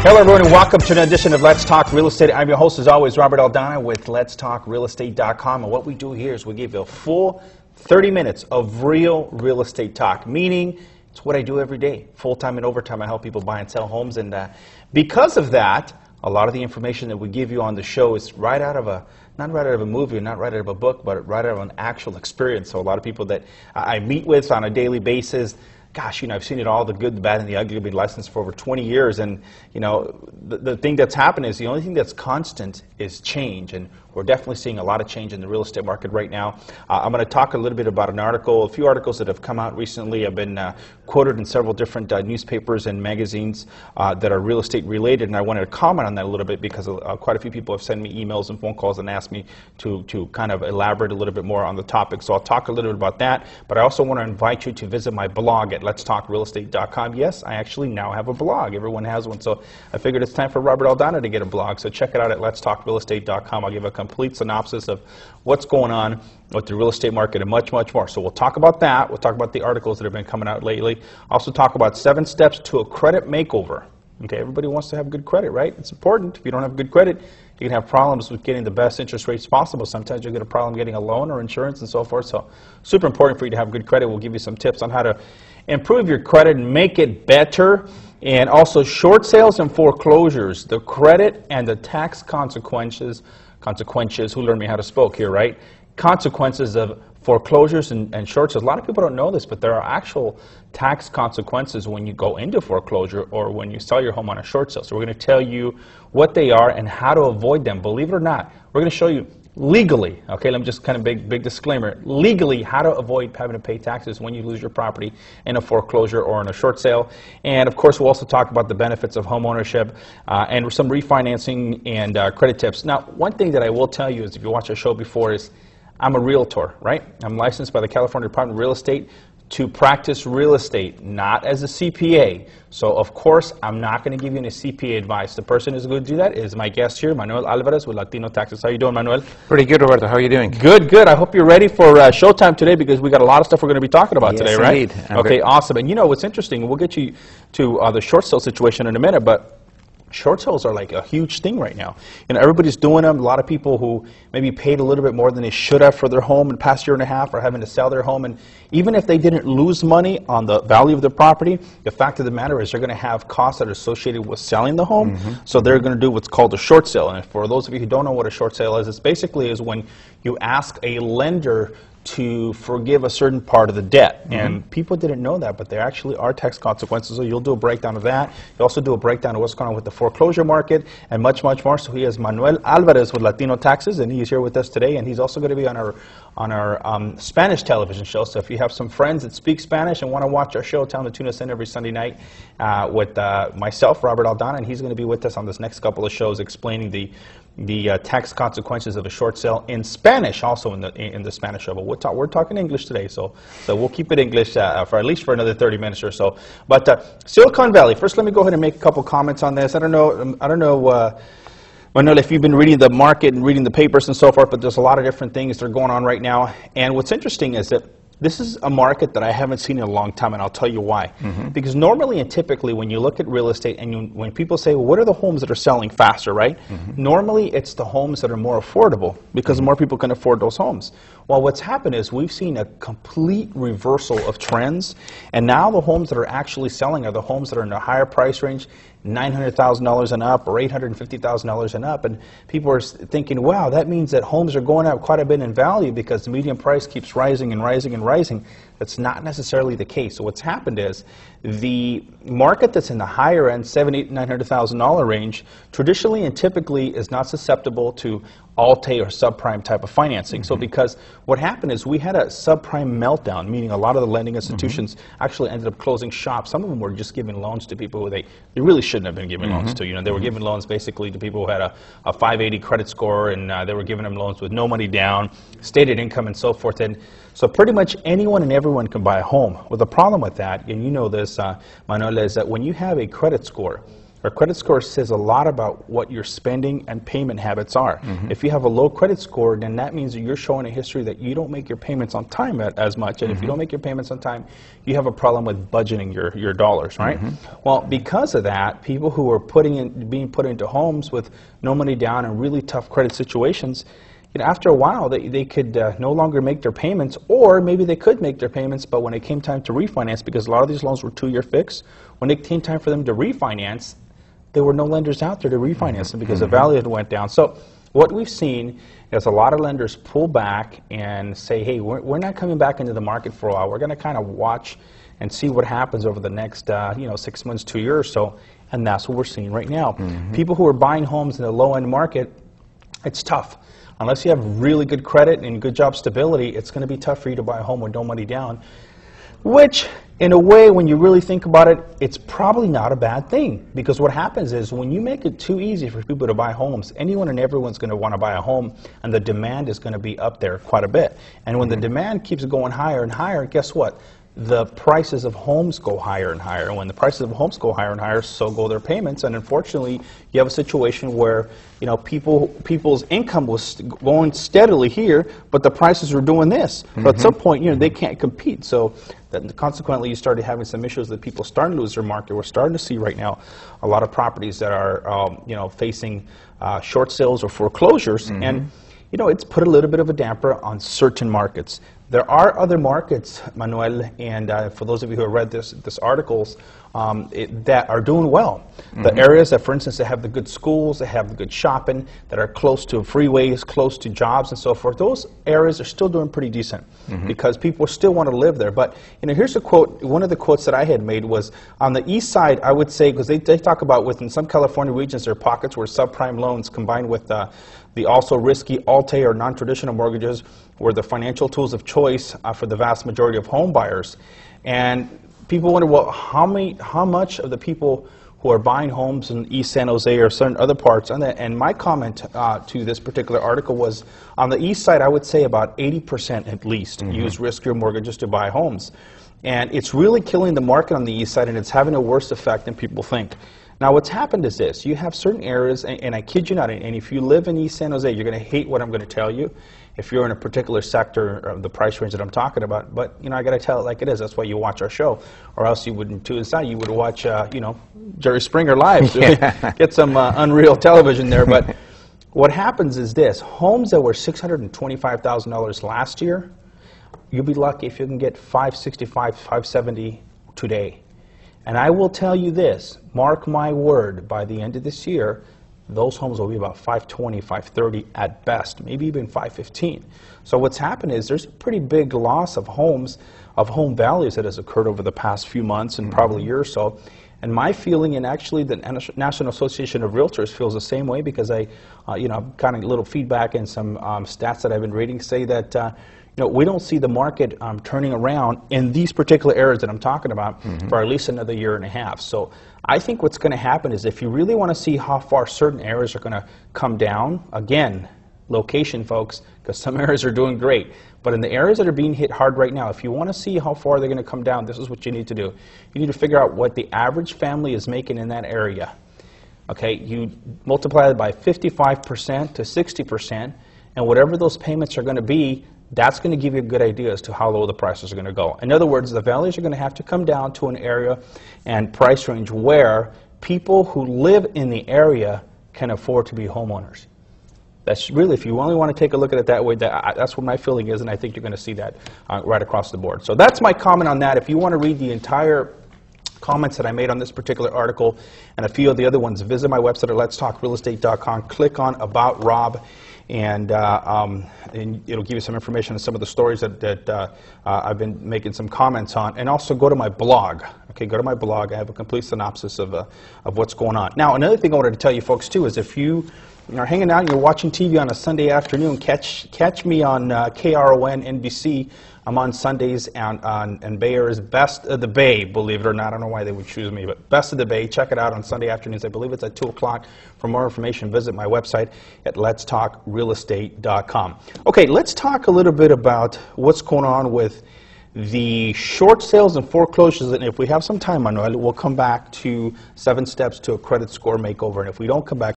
Hello everyone and welcome to an edition of Let's Talk Real Estate. I'm your host as always, Robert Aldana with letstalkrealestate.com, and what we do here is we give you a full 30 minutes of real estate talk, meaning it's what I do every day, full-time and overtime. I help people buy and sell homes, and because of that, a lot of the information that we give you on the show is right out of not right out of a movie or not right out of a book, but right out of an actual experience. So a lot of people that I meet with on a daily basis, gosh, I've seen it all, the good, the bad, and the ugly. I've been licensed for over 20 years, and, the thing that's happened is the only thing that's constant is change, and we're definitely seeing a lot of change in the real estate market right now. I'm going to talk a little bit about a few articles that have come out recently. I've been quoted in several different newspapers and magazines that are real estate related, and I wanted to comment on that a little bit because quite a few people have sent me emails and phone calls and asked me to kind of elaborate a little bit more on the topic. So I'll talk a little bit about that, but I also want to invite you to visit my blog at letstalkrealestate.com. Yes, I actually now have a blog. Everyone has one, so I figured it's time for Robert Aldana to get a blog. So check it out at letstalkrealestate.com. I'll give a complete synopsis of what's going on with the real estate market and much, much more. So we'll talk about that. We'll talk about the articles that have been coming out lately. Also talk about 7 steps to a credit makeover. Okay, everybody wants to have good credit, right? It's important. If you don't have good credit, you can have problems with getting the best interest rates possible. Sometimes you'll get a problem getting a loan or insurance and so forth. So super important for you to have good credit. We'll give you some tips on how to improve your credit and make it better. And also short sales and foreclosures, the credit and the tax consequences, who learned me how to spoke here, right? Consequences of foreclosures and short sales. A lot of people don't know this, but there are actual tax consequences when you go into foreclosure or when you sell your home on a short sale. So we're going to tell you what they are and how to avoid them. Believe it or not, we're going to show you legally, okay, let me just kind of big disclaimer, legally how to avoid having to pay taxes when you lose your property in a foreclosure or in a short sale. And of course, we'll also talk about the benefits of home ownership and some refinancing and credit tips. Now, one thing that I will tell you is, if you watched our show before, is I'm a realtor, right? I'm licensed by the California Department of Real Estate to practice real estate, not as a CPA. So, of course, I'm not going to give you any CPA advice. The person who's going to do that is my guest here, Manuel Alvarez with Latino Taxes. How you doing, Manuel? Pretty good, Roberto. How are you doing? Good, good. I hope you're ready for showtime today, because we got a lot of stuff we're going to be talking about today, right? Indeed. Okay, awesome. And what's interesting, we'll get you to the short sale situation in a minute, but short sales are like a huge thing right now. Everybody's doing them. A lot of people who maybe paid a little bit more than they should have for their home in the past year and a half are having to sell their home. And even if they didn't lose money on the value of their property, the fact of the matter is they're going to have costs that are associated with selling the home. So they're going to do what's called a short sale. And for those of you who don't know what a short sale is, it's basically when you ask a lender to forgive a certain part of the debt. And people didn't know that, but there actually are tax consequences. So you'll do a breakdown of that. You'll also do a breakdown of what's going on with the foreclosure market and much, much more. So he is Manuel Alvarez with Latino Taxes, and he's here with us today. And he's also going to be on our Spanish television show. So if you have some friends that speak Spanish and want to watch our show, tell them to tune us in every Sunday night with myself, Robert Aldana, and he's going to be with us on this next couple of shows explaining the tax consequences of a short sale in Spanish, also in the Spanish show. But we're talking English today, so we'll keep it English for at least for another 30 minutes or so. But Silicon Valley. First, let me go ahead and make a couple comments on this. I don't know, Manuel, if you've been reading the market and reading the papers and so forth, but there's a lot of different things that are going on right now. And what's interesting is that this is a market that I haven't seen in a long time, and I'll tell you why. Because normally and typically when you look at real estate and when people say, well, what are the homes that are selling faster, right? Normally it's the homes that are more affordable because more people can afford those homes. Well, what's happened is we've seen a complete reversal of trends, and now the homes that are actually selling are the homes that are in the higher price range, $900,000 and up or $850,000 and up, and people are thinking, wow, that means that homes are going up quite a bit in value because the median price keeps rising and rising and rising. That's not necessarily the case. So what's happened is the market that's in the higher end, $700,000, $800,000, $900,000 range, traditionally and typically is not susceptible to Alt-A or subprime type of financing. So because what happened is we had a subprime meltdown, meaning a lot of the lending institutions actually ended up closing shop. Some of them were just giving loans to people who they really shouldn't have been giving loans to. They were giving loans basically to people who had a 580 credit score, and they were giving them loans with no money down, stated income and so forth. And so pretty much anyone and everyone can buy a home. Well, the problem with that, and you know this, Manuel, is that when you have a credit score, A credit score says a lot about what your spending and payment habits are. If you have a low credit score, then that means that you're showing a history that you don't make your payments on time as much. And if you don't make your payments on time, you have a problem with budgeting your dollars, right? Well, because of that, people who are being put into homes with no money down and really tough credit situations, after a while, they could no longer make their payments, or maybe they could make their payments, but when it came time to refinance, because a lot of these loans were 2-year fixed, when it came time for them to refinance, there were no lenders out there to refinance them because the value went down. So what we've seen is a lot of lenders pull back and say, hey, we're not coming back into the market for a while. We're going to kind of watch and see what happens over the next 6 months to a year or so, and that's what we're seeing right now. People who are buying homes in the low-end market, it's tough. Unless you have really good credit and good job stability, it's going to be tough for you to buy a home with no money down, which, in a way, when you really think about it, it's probably not a bad thing. Because what happens is when you make it too easy for people to buy homes, anyone and everyone's going to want to buy a home, and the demand is going to be up there quite a bit. And when the demand keeps going higher and higher, guess what? The prices of homes go higher and higher. And when the prices of homes go higher and higher, so go their payments. And unfortunately, you have a situation where people's income was going steadily here, but the prices are doing this. So at some point, they can't compete. So that consequently, you started having some issues that people starting to lose their market. We're starting to see right now a lot of properties that are facing short sales or foreclosures, and it's put a little bit of a damper on certain markets. There are other markets, Manuel, and for those of you who have read this articles, that are doing well. The areas that, for instance, that have the good schools, that have the good shopping, that are close to freeways, close to jobs and so forth, those areas are still doing pretty decent because people still want to live there. But here's a quote. One of the quotes that I had made was, on the east side, I would say, because they talk about within some California regions, there are pockets where subprime loans combined with the also risky Alt-A or non-traditional mortgages were the financial tools of choice for the vast majority of home buyers. And people wonder, well, how much of the people who are buying homes in East San Jose or certain other parts, and my comment to this particular article was, on the east side, I would say about 80% at least use riskier mortgages to buy homes. And it's really killing the market on the east side, and it's having a worse effect than people think. Now, what's happened is this. You have certain areas, and I kid you not, and if you live in East San Jose, you're going to hate what I'm going to tell you if you're in a particular sector of the price range that I'm talking about. But, I got to tell it like it is. That's why you watch our show. Or else you wouldn't tune inside. You would watch, Jerry Springer Live. Get some unreal television there. But what happens is this. Homes that were $625,000 last year, you'll be lucky if you can get $565,000, $570,000 today. And I will tell you this, mark my word, by the end of this year, those homes will be about $520,000, $530,000 at best, maybe even $515,000. So what's happened is there's a pretty big loss of homes, of home values that has occurred over the past few months and probably a year or so. And my feeling, and actually the National Association of Realtors feels the same way, because I, kind of a little feedback and some stats that I've been reading say that we don't see the market turning around in these particular areas that I'm talking about for at least another year and a half. So I think what's going to happen is, if you really want to see how far certain areas are going to come down, again, location, folks, because some areas are doing great. But in the areas that are being hit hard right now, if you want to see how far they're going to come down, this is what you need to do. You need to figure out what the average family is making in that area. Okay, you multiply it by 55% to 60%, and whatever those payments are going to be, that's going to give you a good idea as to how low the prices are going to go. In other words, the values are going to have to come down to an area and price range where people who live in the area can afford to be homeowners. That's really, if you only want to take a look at it that way, that's what my feeling is, and I think you're going to see that right across the board. So that's my comment on that. If you want to read the entire comments that I made on this particular article and a few of the other ones, visit my website at letstalkrealestate.com, click on About Rob, and it'll give you some information on some of the stories that I've been making some comments on. And also go to my blog. Okay, go to my blog. I have a complete synopsis of what's going on. Now, another thing I wanted to tell you folks too is, if you are hanging out and you're watching TV on a Sunday afternoon, catch me on KRON NBC. I'm on Sundays on Bay Area's Best of the Bay, believe it or not. I don't know why they would choose me, but Best of the Bay. Check it out on Sunday afternoons. I believe it's at 2 o'clock. For more information, visit my website at letstalkrealestate.com. Okay, let's talk a little bit about what's going on with the short sales and foreclosures, and if we have some time, Manuel, we'll come back to 7 steps to a credit score makeover. And if we don't come back,